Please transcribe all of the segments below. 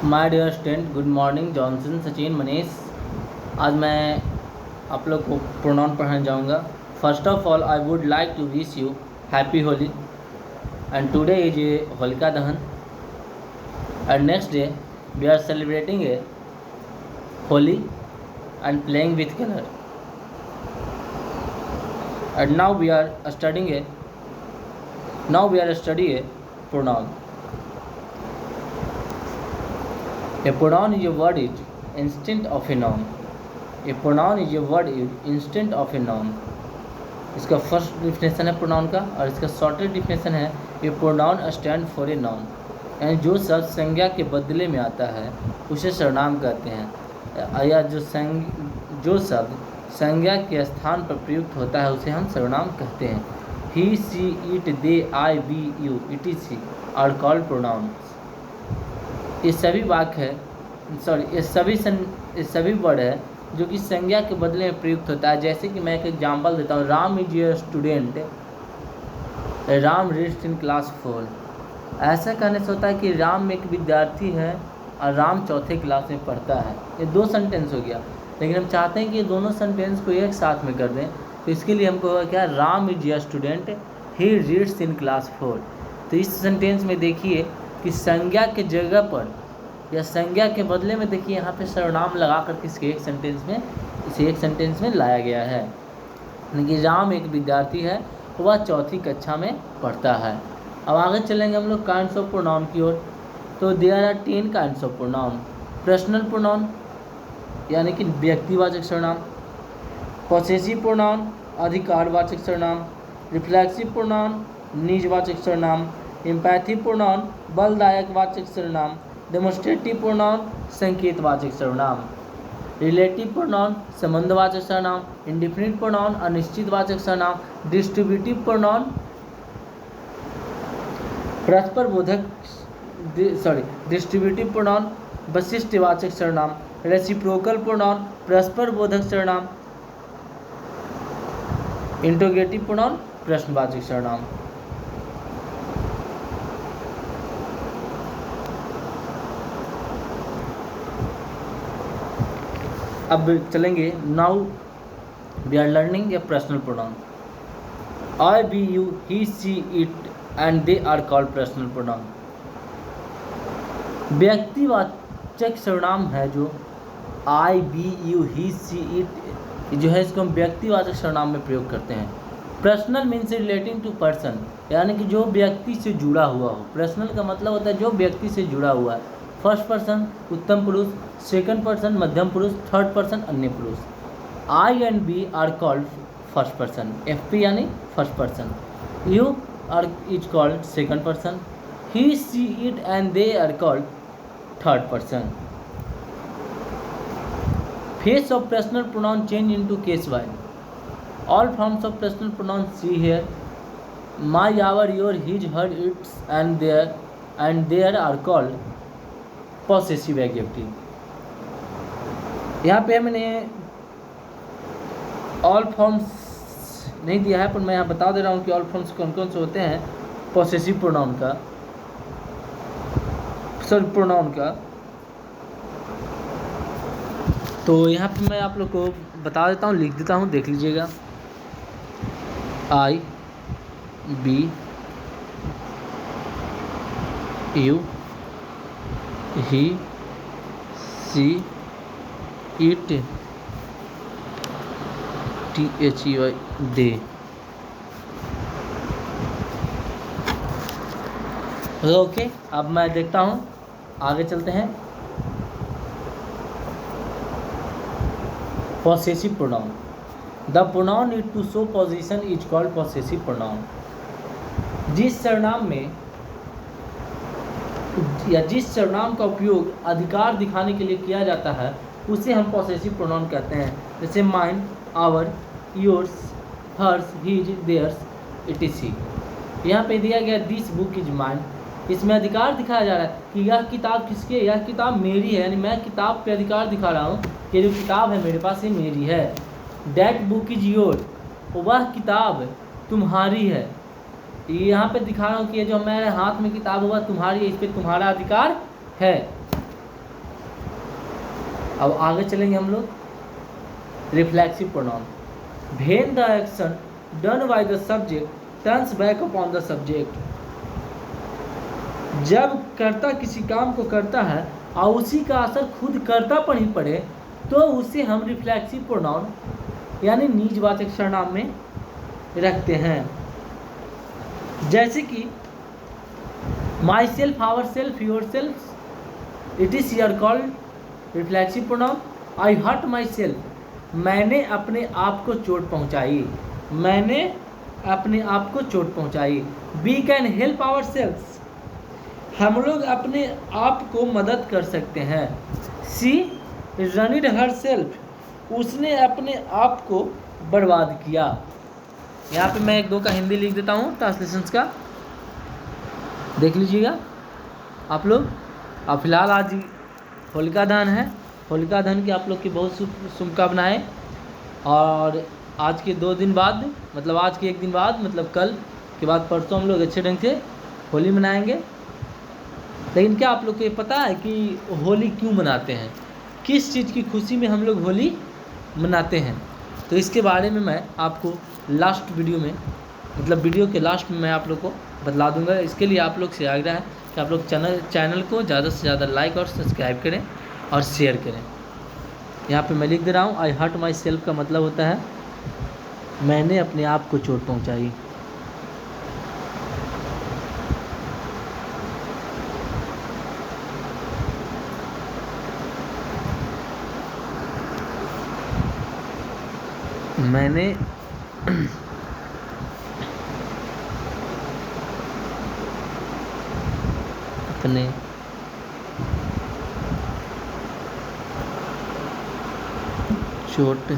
My dear student, good morning. Johnson, Sachin, Manish. आज मैं आप लोग को प्रोनाउन पढ़ाने जाऊंगा। First of all I would like to wish you happy Holi and today is a Holika Dahan and next day we are celebrating a Holi and playing with colour and now we are study a pronoun. A pronoun is a word used instead of a noun. A pronoun is a word used instead of a noun. इसका first definition है pronoun का और इसका shortest definition है a pronoun stand for a noun. यानी जो शब्द संज्ञा के बदले में आता है उसे सर्वनाम कहते हैं, या जो शब्द संज्ञा के स्थान पर प्रयुक्त होता है उसे हम सर्वनाम कहते हैं। He, she, it, they, I, we, you, etc are called pronouns. ये सभी वाक्य है ये सभी वर्ड है जो कि संज्ञा के बदले में प्रयुक्त होता है। जैसे कि मैं एक एग्जांपल देता हूँ, Ram is a student, Ram reads in class 4। ऐसा कहने से होता है कि राम एक विद्यार्थी है और राम चौथे क्लास में पढ़ता है। ये दो सेंटेंस हो गया, लेकिन हम चाहते हैं कि ये दोनों सेंटेंस को एक साथ में कर दें, तो इसके लिए हमको होगा क्या, Ram is a student, he reads in class 4। तो इस सेंटेंस में देखिए कि संज्ञा के जगह पर या संज्ञा के बदले में देखिए यहाँ पे सर्वनाम लगा कर इसे एक सेंटेंस में लाया गया है। यानी कि राम एक विद्यार्थी है, वह चौथी कक्षा में पढ़ता है। अब आगे चलेंगे हम लोग काइंड्स ऑफ प्रोनाउन की ओर। तो there are 10 kinds of pronoun. Personal pronoun यानी कि व्यक्तिवाचक सर्वनाम, पॉसेसिव प्रोनाउन अधिकारवाचक सर्वनाम, रिफ्लेक्सिव प्रोनाउन निजवाचक सर्वनाम, एम्पैथिक प्रोनाउन बलदायक वाचक सर्वनाम, डेमोन्स्ट्रेटिव प्रोनाउन संकेतवाचक सर्वनाम, रिलेटिव प्रोनाउन संबंधवाचक सर्वनाम, इंडिफिनिट प्रोनाउन अनिश्चितवाचक सर्वनाम, डिस्ट्रीब्यूटिव प्रोनाउन वशिष्ठवाचक सर्वनाम, रेसिप्रोकल प्रोनाउन परस्पर बोधक सर्वनाम, इंट्रोगेटिव प्रोनाउन प्रश्नवाचक सर्वनाम। अब चलेंगे, now we are learning a personal pronoun. I, we, you, he, she, it and they are called personal pronoun. व्यक्तिवाचक सर्वनाम है जो I, we, you, he, she, it जो है, इसको हम व्यक्तिवाचक सर्वनाम में प्रयोग करते हैं। Personal means relating to person, यानी कि जो व्यक्ति से जुड़ा हुआ हो। पर्सनल का मतलब होता है जो व्यक्ति से जुड़ा हुआ है। फर्स्ट पर्सन उत्तम पुरुष, सेकंड पर्सन मध्यम पुरुष, थर्ड पर्सन अन्य पुरुष। I and we are called first person, FP यानी first person. You are is called second person, he, she, it and they are called third person. Face of personal pronoun change into case wise. All forms of personal pronouns see here. My, our, your, his, her, its and their are called possessive adjective. यहाँ पे मैंने all forms नहीं दिया है, पर मैं यहाँ बता दे रहा हूँ कि ऑल फॉर्म्स कौन कौन से होते हैं पॉसेसिव प्रोनाउन का। तो यहाँ पे मैं आप लोग को बता देता हूँ, लिख देता हूँ, देख लीजिएगा। I, we, you, he, she, it, THEY they. Okay, अब मैं देखता हूँ, आगे चलते हैं। Possessive pronoun. The pronoun need to show position is called possessive pronoun. जिस सर्वनाम का उपयोग अधिकार दिखाने के लिए किया जाता है उसे हम पॉसेसिव प्रोनाउन कहते हैं। जैसे mine, our, yours, hers, his, theirs, etc। यहाँ पे दिया गया दिस बुक इज माइन। इसमें अधिकार दिखाया जा रहा है कि यह किताब किसकी है, यह किताब मेरी है, यानी मैं किताब पे अधिकार दिखा रहा हूँ कि जो किताब है मेरे पास ये मेरी है। डैट बुक इज योर, वह किताब तुम्हारी है। यहाँ पे दिखा रहा हूँ कि ये जो मेरे हाथ में किताब हुआ तुम्हारी है, इस पर तुम्हारा अधिकार है। अब आगे चलेंगे हम लोग। Reflexive pronoun, when the action done by the subject turns back upon the subject. जब कर्ता किसी काम को करता है और उसी का असर खुद कर्ता पर ही पड़े तो उसे हम रिफ्लेक्सिव प्रोनाउन यानी निजवाचक सर्वनाम में रखते हैं। जैसे कि myself, ourself, yourself, it is your called reflexive pronoun. I hurt myself, मैंने अपने आप को चोट पहुंचाई, मैंने अपने आप को चोट पहुंचाई। We can help ourself, हम लोग अपने आप को मदद कर सकते हैं। शी रनिड हर सेल्फ, उसने अपने आप को बर्बाद किया। यहाँ पे मैं एक दो का हिंदी लिख देता हूँ ट्रांसलेशंस का, देख लीजिएगा आप लोग। अब फिलहाल आज होलिका दहन है, होलिका दहन की आप लोग की बहुत शुभकामनाएँ। और आज के 2 दिन बाद, मतलब आज के 1 दिन बाद, मतलब कल के बाद परसों हम लोग अच्छे ढंग से होली मनाएंगे। लेकिन क्या आप लोग को ये पता है कि होली क्यों मनाते हैं, किस चीज़ की खुशी में हम लोग होली मनाते हैं? तो इसके बारे में मैं आपको लास्ट वीडियो में, मतलब वीडियो के लास्ट में मैं आप लोग को बतला दूंगा। इसके लिए आप लोग से आग्रह है कि आप लोग चैनल को ज़्यादा से ज़्यादा लाइक और सब्सक्राइब करें और शेयर करें। यहाँ पे मैं लिख दे रहा हूँ, आई हर्ट माई सेल्फ का मतलब होता है मैंने अपने आप को चोट पहुँचाई। मैंने अपने चोट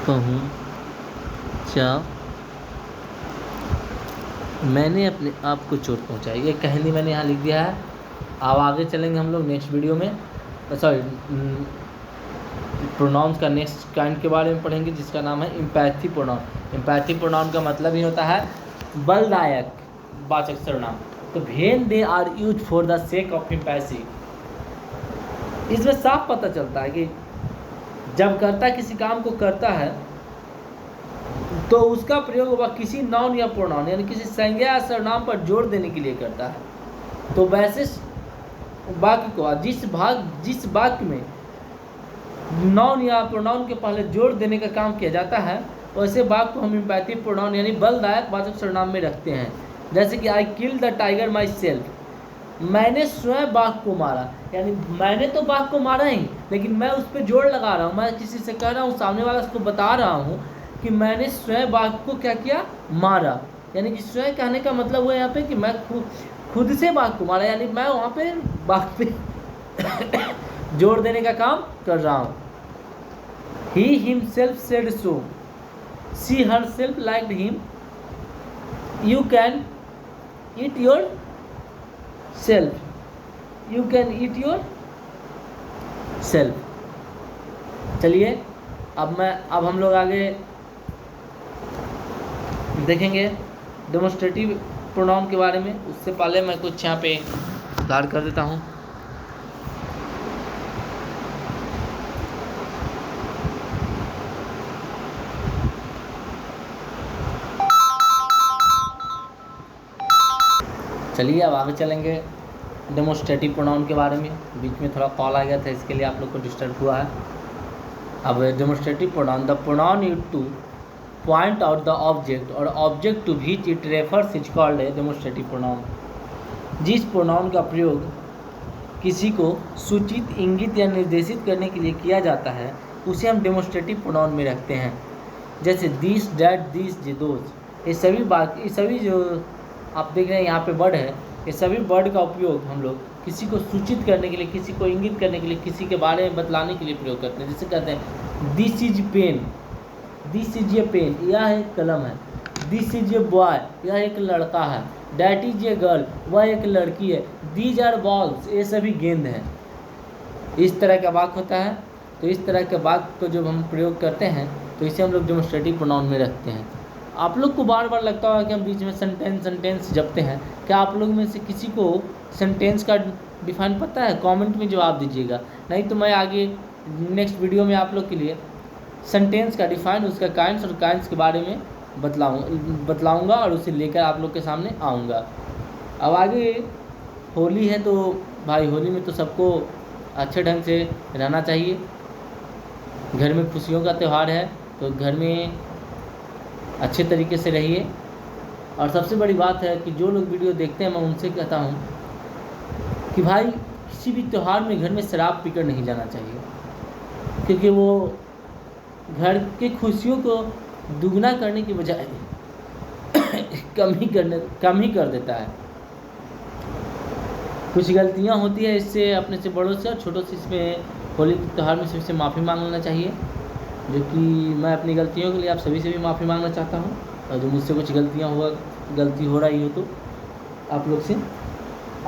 पहुंचा, मैंने अपने आप को चोट पहुंचाई। ये कहानी मैंने यहाँ लिख दिया है। अब आगे चलेंगे हम लोग नेक्स्ट वीडियो में, सॉरी प्रोनाउंस का नेक्स्ट काइंड के बारे में पढ़ेंगे, जिसका नाम है एम्पैथी प्रोनाउन। एम्पैथी प्रोनाउन का मतलब ही होता है बलदायक वाचक सर्वनाम। तो when they are used for the sake of empathy, इसमें साफ पता चलता है कि जब कर्ता किसी काम को करता है तो उसका प्रयोग वह किसी नाउन या प्रोनाउन यानी किसी संज्ञा या सर्वनाम पर जोर देने के लिए करता है। तो वैसे वाक्य को जिस वाक्य में नाउन या प्रोनाउन के पहले जोर देने का काम किया जाता है, वैसे वाक्य को हम एम्पैथिक प्रोनाउन यानी बलदायक वाचक सर्वनाम में रखते हैं। जैसे कि I kill the tiger myself, मैंने स्वयं बाघ को मारा, यानी मैंने तो बाघ को मारा ही, लेकिन मैं उस पर जोर लगा रहा हूँ, मैं किसी से कह रहा हूँ, सामने वाला उसको बता रहा हूँ कि मैंने स्वयं बाघ को क्या किया, मारा। यानी कि स्वयं कहने का मतलब हुआ यहाँ पे कि मैं खुद से बाघ को मारा, यानी मैं वहाँ पे बाघ पे जोर देने का काम कर रहा हूँ। He himself said so. She herself liked him. You can eat yourself. You can eat yourself. चलिए अब हम लोग आगे देखेंगे डेमोन्स्ट्रेटिव प्रोनाउन के बारे में। उससे पहले मैं कुछ यहाँ पे सुधार कर देता हूँ। चलिए अब आगे चलेंगे डेमोन्स्ट्रेटिव प्रोनाउन के बारे में। बीच में थोड़ा कॉल आ गया था, इसके लिए आप लोग को डिस्टर्ब हुआ है। अब demonstrative pronoun, the pronoun used to point out the object और object to which it refers is called a demonstrative pronoun. जिस प्रोनाउन का प्रयोग किसी को सूचित, इंगित या निर्देशित करने के लिए किया जाता है उसे हम डेमोन्स्ट्रेटिव प्रोनाउन में रखते हैं। जैसे दिस, डैट, दिस, दोज, ये सभी जो आप देख रहे हैं यहाँ पे वर्ड है, ये सभी वर्ड का उपयोग हम लोग किसी को सूचित करने के लिए, किसी को इंगित करने के लिए, किसी के बारे में बतलाने के लिए प्रयोग करते हैं। जैसे कहते हैं this is pen, this is a pen, यह एक कलम है। दिस इज ए बॉय, यह एक लड़का है। डैट इज ए गर्ल, वह एक लड़की है। दीज आर बॉल्स, ये सभी गेंद हैं। इस तरह का वाक्य होता है। तो इस तरह के वाक्य को जब हम प्रयोग करते हैं तो इसे हम लोग डेमोन्स्ट्रेटिव प्रोनाउन में रखते हैं। आप लोग को बार बार लगता होगा कि हम बीच में सेंटेंस जपते हैं। क्या आप लोग में से किसी को सेंटेंस का डिफाइन पता है? कमेंट में जवाब दीजिएगा, नहीं तो मैं आगे नेक्स्ट वीडियो में आप लोग के लिए सेंटेंस का डिफाइन, उसका काइंड्स और काइंड्स के बारे में बतलाऊँगा और उसे लेकर आप लोग के सामने आऊँगा। अब आगे होली है, तो भाई होली में तो सबको अच्छे ढंग से रहना चाहिए। घर में खुशियों का त्यौहार है, तो घर में अच्छे तरीके से रहिए। और सबसे बड़ी बात है कि जो लोग वीडियो देखते हैं, मैं उनसे कहता हूँ कि भाई किसी भी त्यौहार में घर में शराब पीकर नहीं जाना चाहिए, क्योंकि वो घर की खुशियों को दुगना करने की बजाय कम ही कर देता है। कुछ गलतियाँ होती है इससे अपने से बड़ों से और छोटों से, इसमें होली के त्यौहार में सभी से माफ़ी मांग लेना चाहिए, जो कि मैं अपनी गलतियों के लिए आप सभी से भी माफ़ी मांगना चाहता हूँ। और जो मुझसे कुछ गलती हो रही हो तो आप लोग से।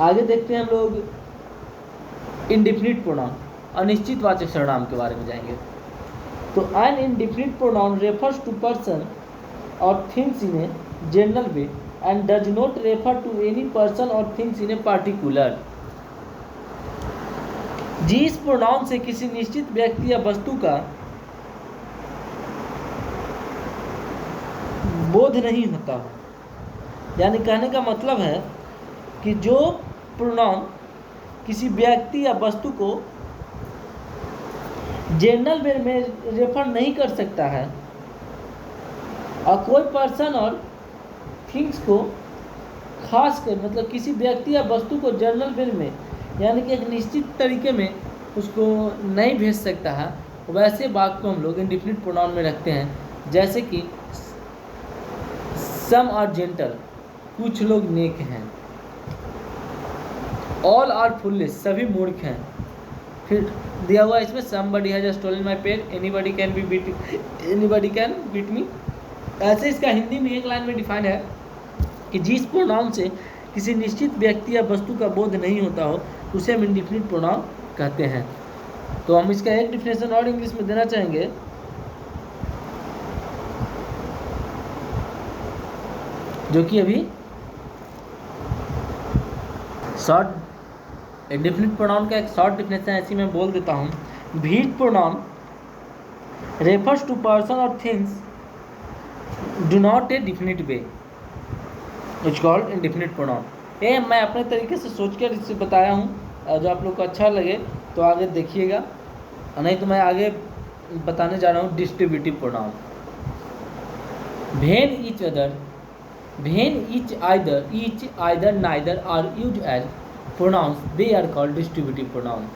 आगे देखते हैं हम लोग इंडेफिनिट प्रोनाउन, अनिश्चितवाचक सर्वनाम के बारे में जाएंगे। तो an indefinite pronoun refers to person और things in a general way and does not refer to any person or things in a particular। जिस प्रोनाउन से किसी निश्चित व्यक्ति या वस्तु का बोध नहीं होता, यानी कहने का मतलब है कि जो प्रोनाउन किसी व्यक्ति या वस्तु को जनरल वे में रेफर नहीं कर सकता है और कोई पर्सन और थिंग्स को खास कर, मतलब किसी व्यक्ति या वस्तु को जनरल वे में यानी कि एक निश्चित तरीके में उसको नहीं भेज सकता है, वैसे बात को हम लोग इंडेफिनिट प्रोनाउन में रखते हैं। जैसे कि सम आर जेंटल, कुछ लोग नेक हैं। ऑल आर फुलिश, सभी मूर्ख हैं। फिर दिया हुआ इसमें somebody has stolen my pen, anybody can beat me. ऐसे इसका हिंदी में एक लाइन में डिफाइन है कि जिस प्रोनाउन से किसी निश्चित व्यक्ति या वस्तु का बोध नहीं होता हो उसे हम इंडेफिनिट प्रोनाउन कहते हैं। तो हम इसका एक डिफिनेशन और इंग्लिश में देना चाहेंगे, जो कि अभी शॉर्ट इंडेफिनिट प्रोनाउन का एक शॉर्ट डिफिनेशन ऐसी मैं बोल देता हूँ। Which pronoun refers to person और things do not a definite way it's called indefinite pronoun. ये मैं अपने तरीके से सोचकर इससे बताया हूँ, जो आप लोग को अच्छा लगे तो आगे देखिएगा, नहीं तो मैं आगे बताने जा रहा हूँ distributive pronoun. When each either neither are used as pronouns they are called distributive pronoun.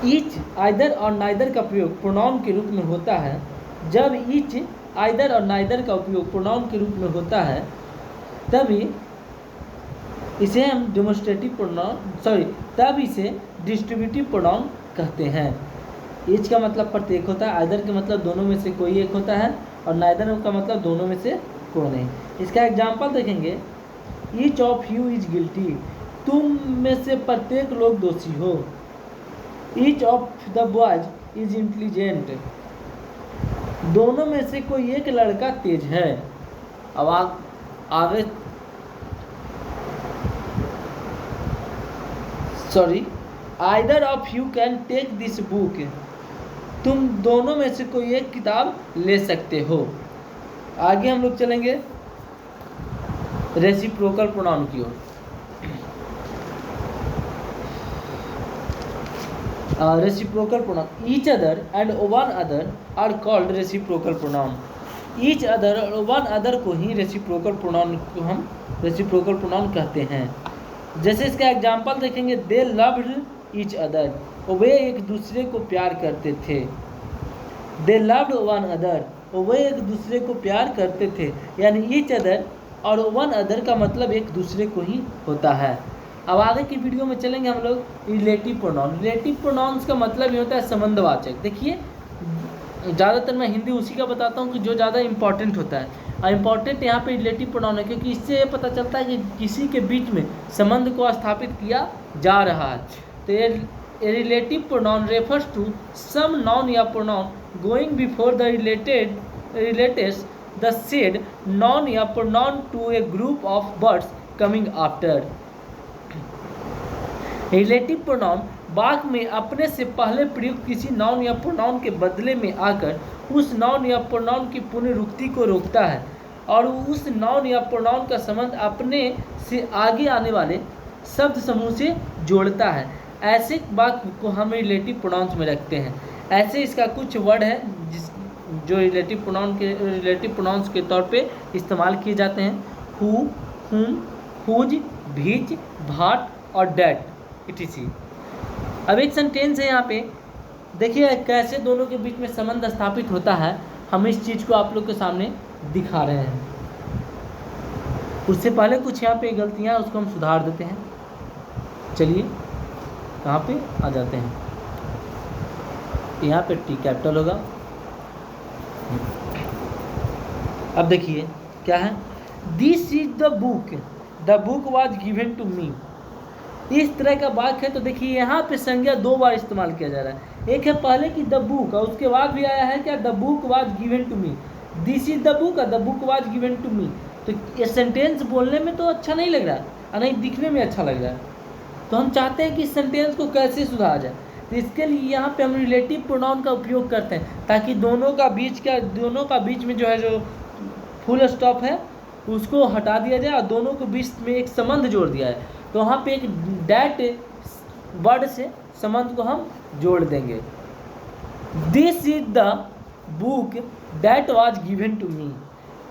Each, either और नाइदर का प्रयोग प्रोनाउन के रूप में होता है। जब ईच, आइदर और नाइदर का उपयोग प्रोनाउन के रूप में होता है तभी इसे हम तब इसे डिस्ट्रीब्यूटिव प्रोनाउन कहते हैं। ईच का मतलब प्रत्येक होता है, आइदर का मतलब दोनों में से कोई एक होता है और नाइदर का मतलब दोनों में से कोई नहीं। इसका एग्जाम्पल देखेंगे, each of you is guilty, तुम में से प्रत्येक लोग दोषी हो। Each of the boys is intelligent, दोनों में से कोई एक लड़का तेज है। अब आगे either of you can take this book, तुम दोनों में से कोई एक किताब ले सकते हो। आगे हम लोग चलेंगे रेसिप्रोकल प्रोनाउन की ओर। Reciprocal pronoun, each other and one other are called reciprocal pronoun. Each other और वन अदर को ही रेसिप्रोकल प्रोनाउन को हम रेसिप्रोकल प्रोनाउन कहते हैं। जैसे इसका एग्जाम्पल देखेंगे, दे लव्ड ईच अदर, वे एक दूसरे को प्यार करते थे। दे लव्ड वन अदर, वे एक दूसरे को प्यार करते थे। यानी ईच अदर और वन अदर का मतलब एक दूसरे को ही होता है। अब आगे की वीडियो में चलेंगे हम लोग रिलेटिव प्रोनाउन। रिलेटिव प्रोनाउंस का मतलब ये होता है संबंधवाचक। देखिए ज़्यादातर मैं हिंदी उसी का बताता हूँ कि जो ज़्यादा इंपॉर्टेंट होता है, और इम्पॉर्टेंट यहाँ पे रिलेटिव प्रोनाउन है, क्योंकि इससे ये पता चलता है कि किसी के बीच में संबंध को स्थापित किया जा रहा है। तो ये relative pronoun refers to some noun या pronoun going before the related the said noun या pronoun to a group of words coming after. Relative pronoun वाक्य में अपने से पहले प्रयुक्त किसी नाउन या प्रोनाउन के बदले में आकर उस नाउन या प्रोनाउन की पुनरुक्ति को रोकता है और उस नाउन या प्रोनाउन का संबंध अपने से आगे आने वाले शब्द समूह से जोड़ता है। ऐसे वाक्य को हम रिलेटिव प्रोनाउंस में रखते हैं। ऐसे इसका कुछ वर्ड है जो रिलेटिव प्रोनाउंस के तौर पे इस्तेमाल किए जाते हैं। हु, हुम, हुज, भीज, भाट और डैट etc। अब एक सेंटेंस है यहाँ पे, देखिए कैसे दोनों के बीच में संबंध स्थापित होता है। हम इस चीज़ को आप लोग के सामने दिखा रहे हैं। उससे पहले कुछ यहाँ पे गलतियाँ उसको हम सुधार देते हैं। चलिए कहाँ पे आ जाते हैं, यहाँ पे टी कैपिटल होगा। अब देखिए क्या है, this is the book was given to me. इस तरह का वाक्य है तो देखिए यहाँ पे संज्ञा दो बार इस्तेमाल किया जा रहा है। एक है पहले की द बुक और उसके बाद भी आया है क्या, the book was given to me. This is the book और the book was given to me. तो ये सेंटेंस बोलने में तो अच्छा नहीं लग रहा और नहीं दिखने में अच्छा लग रहा है। तो हम चाहते हैं कि इस सेंटेंस को कैसे सुधारा जाए। तो इसके लिए यहाँ पे हम रिलेटिव प्रोनाउन का उपयोग करते हैं ताकि दोनों का बीच में जो है जो फुल स्टॉप है उसको हटा दिया जाए और दोनों के बीच में एक संबंध जोड़ दिया है। तो वहाँ पे एक डैट वर्ड से संबंध को हम जोड़ देंगे। This is the book that was given to me.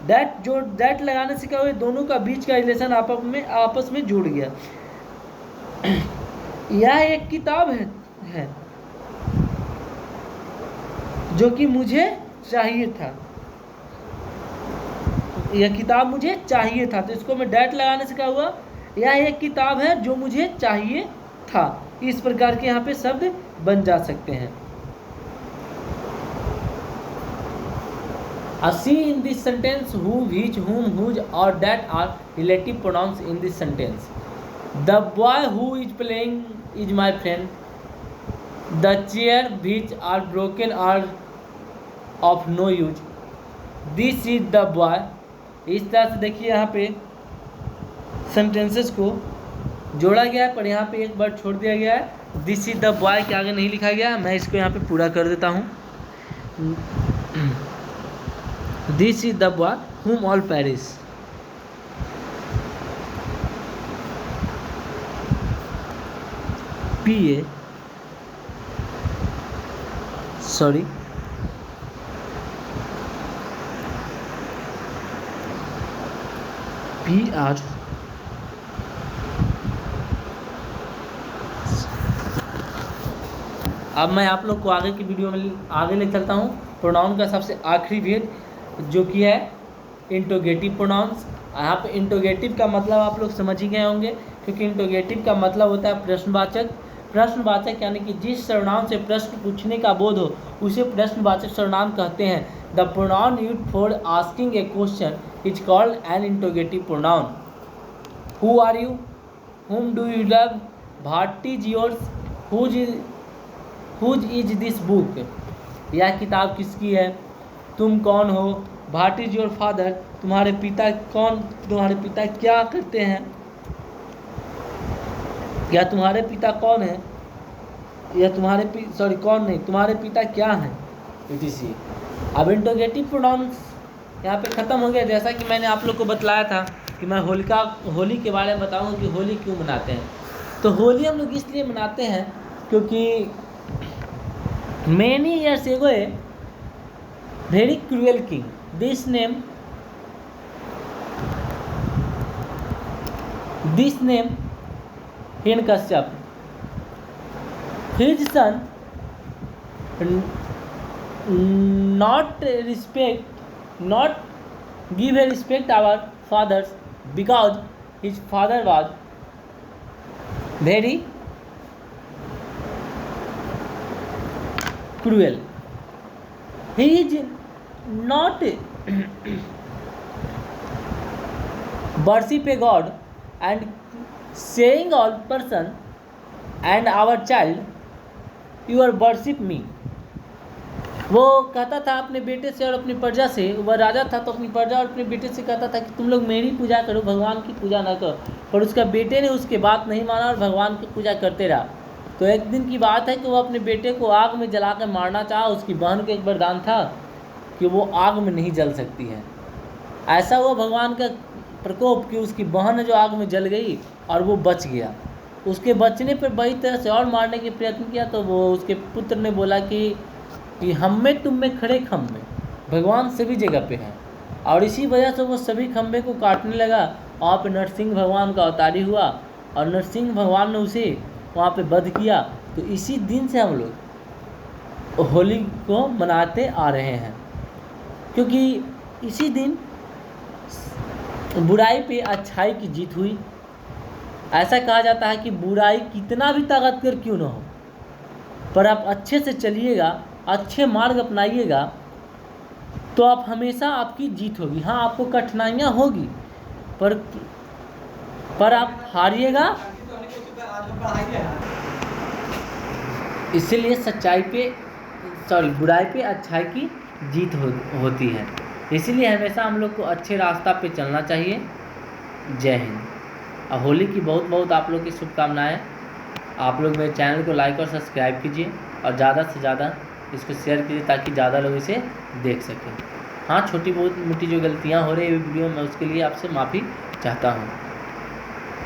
That लगाने से क्या हुआ, दोनों का बीच का रिलेशन आपस में जुड़ गया। यह एक किताब है जो कि मुझे चाहिए था। यह किताब मुझे चाहिए था, तो इसको मैं डैट लगाने से क्या हुआ, यह एक किताब है जो मुझे चाहिए था। इस प्रकार के यहाँ पे शब्द बन जा सकते हैं। See in this sentence who, which, whom, whose or that are relative pronouns in this sentence. The boy who is playing is my friend. The chair which are broken are of no use. This is the boy. इस तरह से देखिए यहाँ पे sentences को जोड़ा गया है, पर यहाँ पे एक वर्ड छोड़ दिया गया है। दिस इज द बॉय के आगे नहीं लिखा गया। मैं इसको यहाँ पे पूरा कर देता हूँ। This is the boy whom all perish. PR अब मैं आप लोग को आगे की वीडियो में आगे ले चलता हूँ। प्रोनाउन का सबसे आखिरी भेद जो कि है इंटरोगेटिव प्रोनाउंस। यहाँ पे इंटरोगेटिव का मतलब आप लोग समझ ही गए होंगे, क्योंकि इंटरोगेटिव का मतलब होता है प्रश्नवाचक। प्रश्नवाचक यानी कि जिस सर्वनाम से प्रश्न पूछने का बोध हो उसे प्रश्नवाचक सर्वनाम कहते हैं। The pronoun used for asking a question is called an interrogative pronoun. Who are you, whom do you love, what is yours, whose is this book, यह किताब किसकी है, तुम कौन हो, व्हाट इज योर फादर, तुम्हारे पिता क्या करते हैं, या तुम्हारे पिता कौन है, या तुम्हारे पिता क्या हैं, etc। अब इंटरोगेटिव प्रोनाउंस यहाँ पे ख़त्म हो गया। जैसा कि मैंने आप लोग को बतलाया था कि मैं होली के बारे में बताऊंगा कि होली क्यों मनाते हैं। तो होली हम लोग इसलिए मनाते हैं क्योंकि many years ago a very cruel king, this name Hiranyakashipu, his son not give a respect our fathers because his father was very cruel. He is not worship a god and saying all person and our child you are worship me. वो कहता था अपने बेटे से और अपनी प्रजा से, वह राजा था तो अपनी प्रजा और अपने बेटे से कहता था कि तुम लोग मेरी पूजा करो, भगवान की पूजा ना करो। पर उसका बेटे ने उसकी बात नहीं माना और भगवान की पूजा करते रहा। तो एक दिन की बात है कि वो अपने बेटे को आग में जला कर मारना चाहा। उसकी बहन को एक वरदान था कि वो आग में नहीं जल सकती है। ऐसा हुआ भगवान का प्रकोप कि उसकी बहन जो आग में जल गई और वो बच गया। उसके बचने पर बड़ी तरह से और मारने के प्रयत्न किया तो वो उसके पुत्र ने बोला कि हम में तुम में खड़े खम्भे, भगवान सभी जगह पे हैं। और इसी वजह से वो सभी खम्भे को काटने लगा। वहाँ पे नरसिंह भगवान का अवतारी हुआ और नरसिंह भगवान ने उसे वहाँ पे वध किया। तो इसी दिन से हम लोग होली को मनाते आ रहे हैं, क्योंकि इसी दिन बुराई पे अच्छाई की जीत हुई। ऐसा कहा जाता है कि बुराई कितना भी ताकतवर क्यों ना हो, पर आप अच्छे से चलिएगा, अच्छे मार्ग अपनाइएगा तो आप हमेशा आपकी जीत होगी। हाँ, आपको कठिनाइयाँ होगी पर आप हारिएगा। इसीलिए बुराई पे अच्छाई की जीत होती है। इसीलिए हमेशा हम लोग को अच्छे रास्ता पे चलना चाहिए। जय हिंद। और होली की बहुत बहुत आप लोग की शुभकामनाएं। आप लोग मेरे चैनल को लाइक और सब्सक्राइब कीजिए और ज़्यादा से ज़्यादा इसको शेयर कीजिए ताकि ज़्यादा लोग इसे देख सकें। हाँ, छोटी बहुत मोटी जो गलतियाँ हो रही है वीडियो में, उसके लिए आपसे माफ़ी चाहता हूँ।